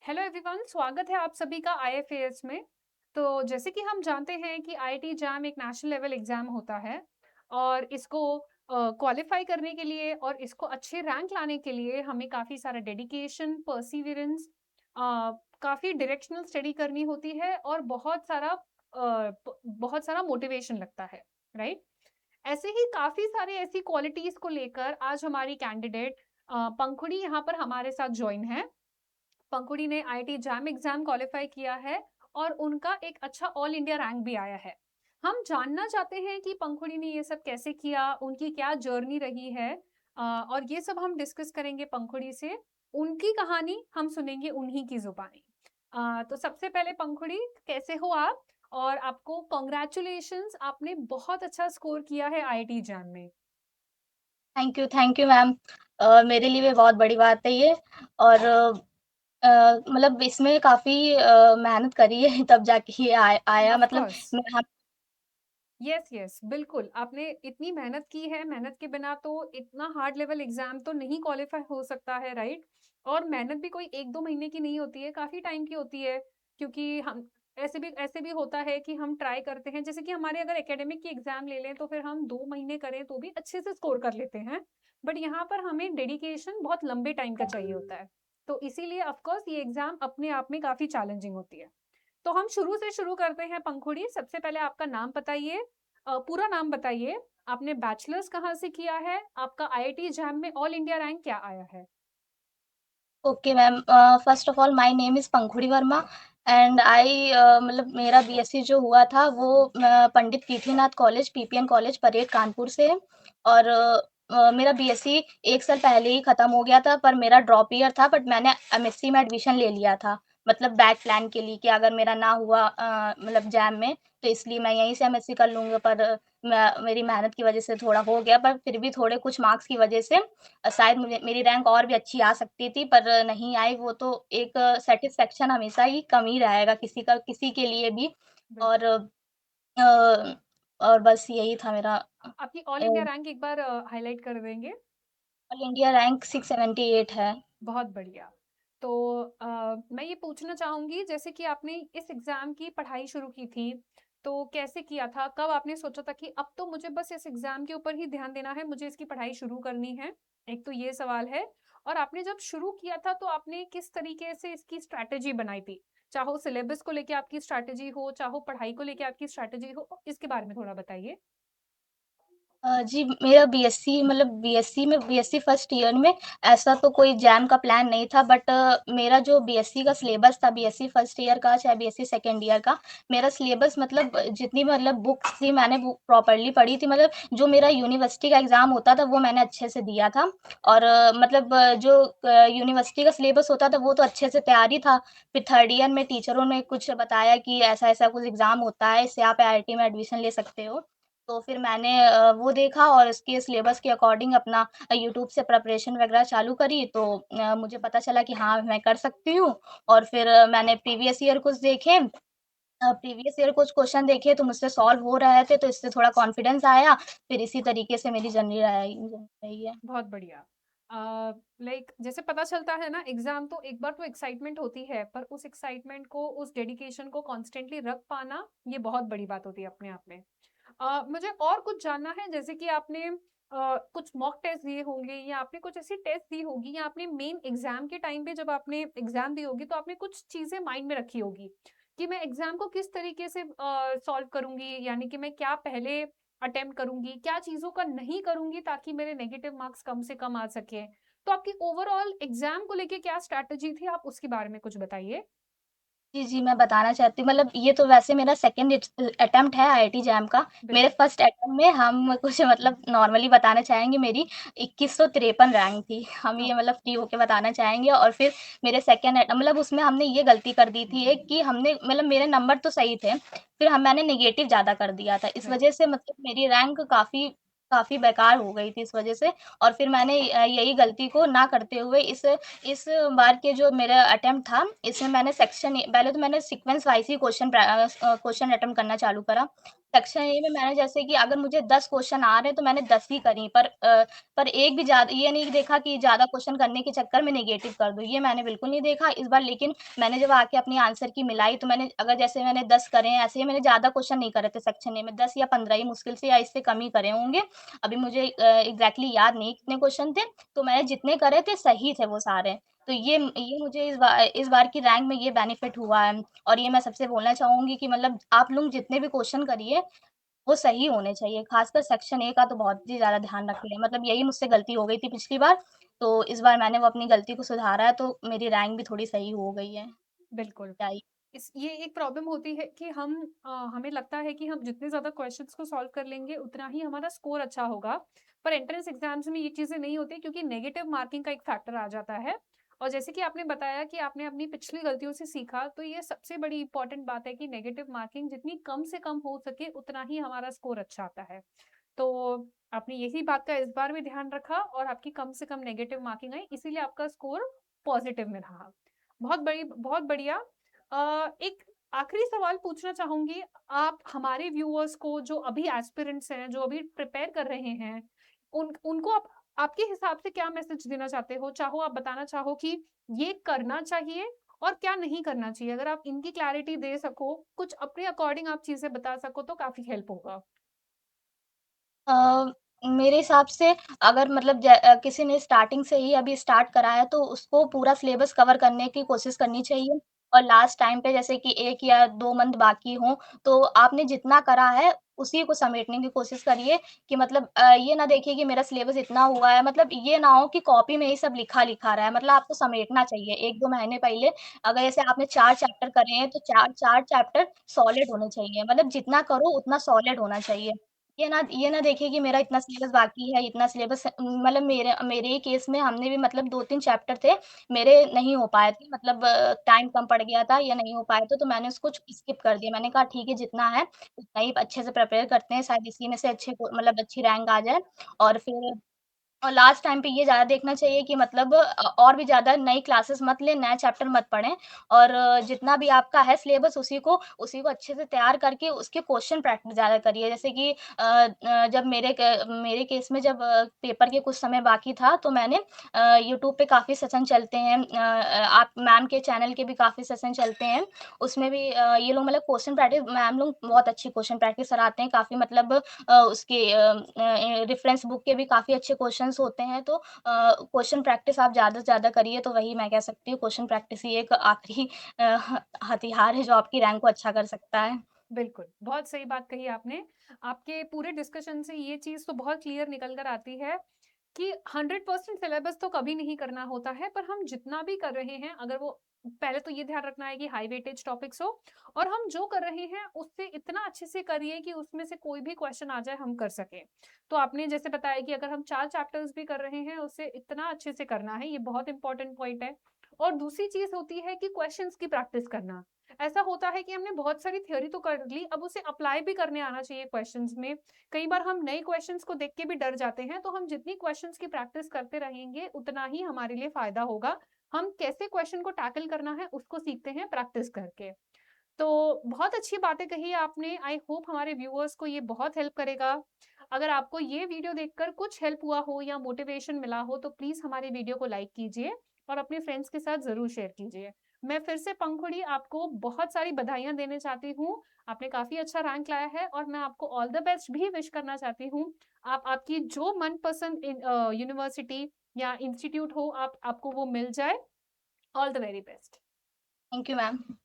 Hello everyone, स्वागत है आप सभी का आईएफएएस में। तो जैसे कि हम जानते हैं कि आईआईटी जैम एक नेशनल लेवल एग्जाम होता है और इसको क्वालिफाई करने के लिए और इसको अच्छे रैंक लाने के लिए हमें काफ़ी सारा डेडिकेशन, परसीवरेंस, काफ़ी डायरेक्शनल स्टडी करनी होती है और बहुत सारा मोटिवेशन लगता है, राइट? ऐसे ही काफ़ी सारे ऐसी क्वालिटीज़ को लेकर आज हमारी कैंडिडेट पंखुड़ी यहाँ पर हमारे साथ ज्वाइन है। पंखुड़ी ने आईआईटी जैम एग्जाम क्वालिफाई किया है और उनका एक अच्छा ऑल इंडिया रैंक भी आया है। हम जानना चाहते हैं कि पंखुड़ी ने ये सब कैसे किया, उनकी क्या जर्नी रही है, और ये सब हम डिस्कस करेंगे पंखुड़ी से। उनकी कहानी हम सुनेंगे उन्हीं की जुबानी। तो सबसे पहले पंखुड़ी, कैसे हो आप? और आपको कॉन्ग्रेचुलेशंस, आपने बहुत अच्छा स्कोर किया है आईआईटी जैम में। Thank you ma'am. मेरे लिए भी बहुत बड़ी बात है ये। और मतलब इसमें काफ़ी मेहनत करी है तब जाके ये आया ऑफ मतलब कोर्स। मैं हम यस यस, बिल्कुल आपने इतनी मेहनत की है। मेहनत के बिना तो इतना हार्ड लेवल एग्जाम तो नहीं क्वालिफाई हो सकता है, राइट? और मेहनत भी कोई एक दो महीने की नहीं होती है, काफी टाइम की होती है। क्योंकि हम ऐसे भी होता है कि हम ट्राई करते हैं, जैसे कि हमारे अगर एकेडमिक की एग्जाम ले लें तो फिर हम 2 महीने करें तो भी अच्छे से स्कोर कर लेते हैं। बट यहाँ पर हमें डेडिकेशन बहुत लंबे टाइम का चाहिए होता है। तो इसीलिए ऑफकोर्स ये एग्जाम अपने आप में काफी चैलेंजिंग होती है। तो हम शुरू से शुरू करते हैं पंखुड़ी। सबसे पहले आपका नाम बताइए, पूरा नाम बताइए। आपने बैचलर्स कहाँ से किया है? आपका आईआईटी जैम में ऑल इंडिया रैंक क्या आया है? Okay ma'am. First of all my name is Pankhuri Verma and I मतलब मेरा बीएससी जो हुआ था वो Pandit Tirthinath college, PPN college, parade, Kanpur से है। और मेरा बीएससी 1 साल पहले ही खत्म हो गया था, पर मेरा ड्रॉप ईयर था, बट मैंने एमएससी में एडमिशन ले लिया था। मतलब बैक प्लान के लिए कि अगर मेरा ना हुआ मतलब जैम में, तो इसलिए मैं यहीं से एमएससी कर लूँगी। पर मेरी मेहनत की वज़ह से थोड़ा हो गया, पर फिर भी थोड़े कुछ मार्क्स की वज़ह से शायद मुझे मेरी रैंक और भी अच्छी आ सकती थी, पर नहीं आई। वो तो एक सैटिस्फैक्शन हमेशा ही कम ही रहेगा किसी के लिए भी। और बिल्कुल। और बस यही था मेरा। आपकी ऑल इंडिया रैंक एक बार हाईलाइट कर देंगे? ऑल इंडिया रैंक 678 है। बहुत बढ़िया। तो मैं ये पूछना चाहूंगी, जैसे कि आपने इस एग्जाम की पढ़ाई शुरू की थी, तो कैसे किया था? कब आपने सोचा था कि अब तो मुझे बस इस एग्जाम के ऊपर ही ध्यान देना है, मुझे इसकी पढ़ाई शुरू करनी है? एक तो ये सवाल है। और आपने जब शुरू किया था तो आपने किस तरीके से इसकी स्ट्रैटेजी बनाई थी? चाहो सिलेबस को लेके आपकी स्ट्रैटेजी हो, चाहो पढ़ाई को लेके आपकी स्ट्रैटेजी हो, इसके बारे में थोड़ा बताइए। जी, मेरा बीएससी मतलब बीएससी फर्स्ट ईयर में ऐसा तो कोई जैम का प्लान नहीं था, बट मेरा जो बीएससी का सिलेबस था, बीएससी फर्स्ट ईयर का चाहे बीएससी सेकंड ईयर का, मेरा सिलेबस मतलब जितनी मतलब बुक्स थी मैंने बुक प्रॉपर्ली पढ़ी थी। मतलब जो मेरा यूनिवर्सिटी का एग्ज़ाम होता था वो मैंने अच्छे से दिया था। और मतलब जो यूनिवर्सिटी का सिलेबस होता था वो तो अच्छे से तैयार ही था। फिर थर्ड ईयर में टीचरों ने कुछ बताया कि ऐसा-ऐसा कुछ एग्ज़ाम होता है, इससे आप आईआईटी में एडमिशन ले सकते हो। तो फिर मैंने वो देखा और उसके सिलेबस के अकॉर्डिंग अपना यूट्यूब से प्रिपरेशन वगैरह चालू करी, तो मुझे पता चला कि हाँ, मैं कर सकती हूँ। और फिर मैंने प्रीवियस ईयर कुछ क्वेश्चन देखे तो मुझसे सॉल्व हो रहे थे, तो इससे थोड़ा कॉन्फिडेंस आया। फिर इसी तरीके से मेरी जर्नी रही है। बहुत बढ़िया। लाइक जैसे पता चलता है ना, एग्जाम तो एक बार तो एक्साइटमेंट होती है, पर उस एक्साइटमेंट को, उस डेडिकेशन को कॉन्स्टेंटली रख पाना, ये बहुत बड़ी बात होती है अपने आप में। मुझे और कुछ जानना है, जैसे कि आपने कुछ मॉक टेस्ट दिए होंगे या आपने कुछ ऐसी टेस्ट दी होगी या आपने मेन एग्जाम के टाइम पे जब आपने एग्जाम दी होगी तो आपने कुछ चीजें माइंड में रखी होगी कि मैं एग्जाम को किस तरीके से सॉल्व करूंगी, यानी कि मैं क्या पहले अटेम्प्ट करूंगी, क्या चीजों का नहीं करूंगी ताकि मेरे नेगेटिव मार्क्स कम से कम आ सके। तो आपकी ओवरऑल एग्जाम को लेके क्या स्ट्रैटेजी थी, आप उसके बारे में कुछ बताइए। जी, जी, मैं बताना चाहती हूँ। मतलब ये तो वैसे मेरा सेकंड अटेम्प्ट है आईआईटी जैम का। मेरे बिल्कुल। फर्स्ट अटेम्प्ट में हम कुछ मतलब नॉर्मली बताना चाहेंगे, मेरी 2153 रैंक थी। हम ये मतलब फ्री होके बताना चाहेंगे। और फिर मेरे सेकंड मतलब उसमें हमने ये गलती कर दी थी एक कि हमने मतलब मेरे नंबर तो सही थे, फिर मैंने नेगेटिव ज़्यादा कर दिया था। इस वज़ह राइट। से मतलब मेरी रैंक काफ़ी काफ़ी बेकार हो गई थी इस वज़ह से। और फिर मैंने यही गलती को ना करते हुए इस बार के जो मेरा अटेम्प्ट था, इसमें मैंने पहले तो मैंने सीक्वेंस वाइज़ ही क्वेश्चन अटेम्प्ट करना चालू करा। सेक्शन ए में मैंने जैसे कि अगर मुझे 10 क्वेश्चन आ रहे हैं तो मैंने 10 ही करी पर एक भी ज़्यादा ये नहीं देखा कि ज़्यादा क्वेश्चन करने के चक्कर में नेगेटिव कर दूँ, ये मैंने बिल्कुल नहीं देखा इस बार। लेकिन मैंने जब आके अपनी आंसर की मिलाई तो मैंने अगर जैसे मैंने 10 करे हैं ऐसे ही मैंने ज़्यादा क्वेश्चन नहीं करे थे सेक्शन ए में, 10 या 15 ही मुश्किल से या इससे कम ही करे होंगे। अभी मुझे एग्ज़ैक्टली याद नहीं कितने क्वेश्चन थे, तो मैंने जितने करे थे सही थे वो सारे। तो ये मुझे इस बार की रैंक में ये बेनिफिट हुआ है। और ये मैं सबसे बोलना चाहूँगी कि मतलब आप लोग जितने भी क्वेश्चन करिए, वो सही होने चाहिए। ख़ासकर सेक्शन ए का तो बहुत ही ज़्यादा ध्यान रखिए। मतलब यही मुझसे गलती हो गई थी पिछली बार, तो इस बार मैंने वो अपनी गलती को सुधारा है, तो मेरी रैंक भी थोड़ी सही हो गई है। बिल्कुल। क्या ही इस ये एक प्रॉब्लम होती है कि हमें लगता है कि हम जितने ज़्यादा क्वेश्चंस को सॉल्व कर लेंगे, उतना ही हमारा स्कोर अच्छा होगा। पर एंट्रेंस एग्ज़ाम्स में ये चीज़ें नहीं होती क्योंकि नेगेटिव मार्किंग का एक फैक्टर आ जाता है। और जैसे कि आपने बताया कि आपने अपनी पिछली गलतियों से सीखा, तो ये सबसे बड़ी इम्पोर्टेंट बात है कि नेगेटिव मार्किंग जितनी कम से कम हो सके, उतना ही हमारा स्कोर अच्छा आता है। तो आपने यही बात का इस बार भी ध्यान रखा और आपकी कम से कम नेगेटिव मार्किंग आई, इसीलिए आपका स्कोर पॉज़िटिव में रहा। बहुत बढ़िया। एक आखिरी सवाल पूछना चाहूँगी, आप हमारे व्यूअर्स को जो अभी एस्पिरेंट्स हैं, जो अभी प्रिपेयर कर रहे हैं, उनको आप आपके हिसाब से क्या मैसेज देना चाहते हो? चाहो आप बताना चाहो कि ये करना चाहिए और क्या नहीं करना चाहिए? अगर आप इनकी क्लैरिटी दे सको, कुछ अपने अकॉर्डिंग आप चीज़ें बता सको तो काफ़ी हेल्प होगा। अ, मेरे हिसाब से अगर मतलब किसी ने स्टार्टिंग से ही अभी स्टार्ट करा है तो उसको पूरा सिलेबस कवर करने की कोशिश करनी चाहिए और लास्ट टाइम पे जैसे कि 1 या 2 मंथ बाकी हों, तो आपने जितना करा है उसी को समेटने की कोशिश करिए कि मतलब ये ना देखिए कि मेरा सिलेबस इतना हुआ है, मतलब ये ना हो कि कॉपी में ही सब लिखा-लिखा रहा है, मतलब आपको समेटना चाहिए 1-2 महीने पहले। अगर जैसे आपने 4 चैप्टर करे हैं तो 4 चैप्टर सॉलिड होने चाहिए, मतलब जितना करो उतना सॉलिड होना चाहिए। ये ना देखिए कि मेरा इतना सिलेबस बाकी है, इतना सिलेबस मतलब मेरे मेरे ही केस में हमने भी मतलब 2-3 चैप्टर थे, मेरे नहीं हो पाए थे मतलब टाइम कम पड़ गया था या नहीं हो पाए थे, तो मैंने उसको स्किप कर दिया। मैंने कहा ठीक है जितना है, उतना ही अच्छे से प्रिपेयर करते हैं, शायद इसी में से अच्छे को मतलब अच्छी रैंक आ जाए और फिर और लास्ट टाइम पे ये ज़्यादा देखना चाहिए कि मतलब और भी ज़्यादा नई क्लासेस मत लें, नया चैप्टर मत पढ़ें और जितना भी आपका है सिलेबस उसी को अच्छे से तैयार करके उसके क्वेश्चन प्रैक्टिस ज़्यादा करिए। जैसे कि जब मेरे केस में जब पेपर के कुछ समय बाकी था तो मैंने यूट्यूब पे काफ़ी सेशन चलते हैं आप मैम के चैनल के भी काफ़ी सेशन चलते हैं। उसमें भी ये लोग मतलब क्वेश्चन प्रैक्टिस मैम लोग बहुत अच्छी क्वेश्चन प्रैक्टिस कराते हैं। काफ़ी मतलब उसके रेफरेंस बुक के भी काफ़ी अच्छे क्वेश्चन्स होते हैं, तो क्वेश्चन प्रैक्टिस आप ज़्यादा से ज़्यादा करिए, तो वही मैं कह सकती हूँ क्वेश्चन प्रैक्टिस ही एक आखिरी अ, ह हथियार है जो आपकी रैंक को अच्छा कर सकता है। बिल्कुल, बहुत सही बात कही आपने। आपके पूरे डिस्कशन से ये चीज़ तो बहुत क्लियर निकल कर आती है कि 100% सिलेबस तो कभी नहीं करना होता है, पर हम जितना भी कर रहे हैं, अगर वो पहले तो ये ध्यान रखना है कि हाई वेटेज टॉपिक्स हो और हम जो कर रहे हैं, उससे इतना अच्छे से करिए कि उसमें से कोई भी क्वेश्चन आ जाए, हम कर सकें। तो आपने जैसे बताया कि अगर हम 4 चैप्टर्स भी कर रहे हैं, उसे इतना अच्छे से करना है, ये बहुत इंपॉर्टेंट पॉइंट है। और दूसरी चीज़ होती है कि क्वेश्चंस की प्रैक्टिस करना। ऐसा होता है कि हमने बहुत सारी थ्योरी तो कर ली, अब उसे अप्लाई भी करने आना चाहिए क्वेश्चंस में। कई बार हम नए क्वेश्चंस को देख के भी डर जाते हैं, तो हम जितनी क्वेश्चंस की प्रैक्टिस करते रहेंगे, उतना ही हमारे लिए फ़ायदा होगा। हम कैसे क्वेश्चन को टैकल करना है, उसको सीखते हैं प्रैक्टिस करके। तो बहुत अच्छी बातें कही आपने, आई होप हमारे व्यूअर्स को ये बहुत हेल्प करेगा। अगर आपको ये वीडियो देखकर कुछ हेल्प हुआ हो या मोटिवेशन मिला हो, तो प्लीज़ हमारे वीडियो को लाइक कीजिए और अपने फ्रेंड्स के साथ ज़रूर शेयर कीजिए। मैं फिर से पंखुड़ी आपको बहुत सारी बधाइयाँ देना चाहती हूँ। आपने काफ़ी अच्छा रैंक लाया है और मैं आपको ऑल द बेस्ट भी विश करना चाहती हूँ। आप आपकी जो मनपसंद यूनिवर्सिटी या इंस्टीट्यूट हो, आपको वो मिल जाए। All the very best. Thank you ma'am.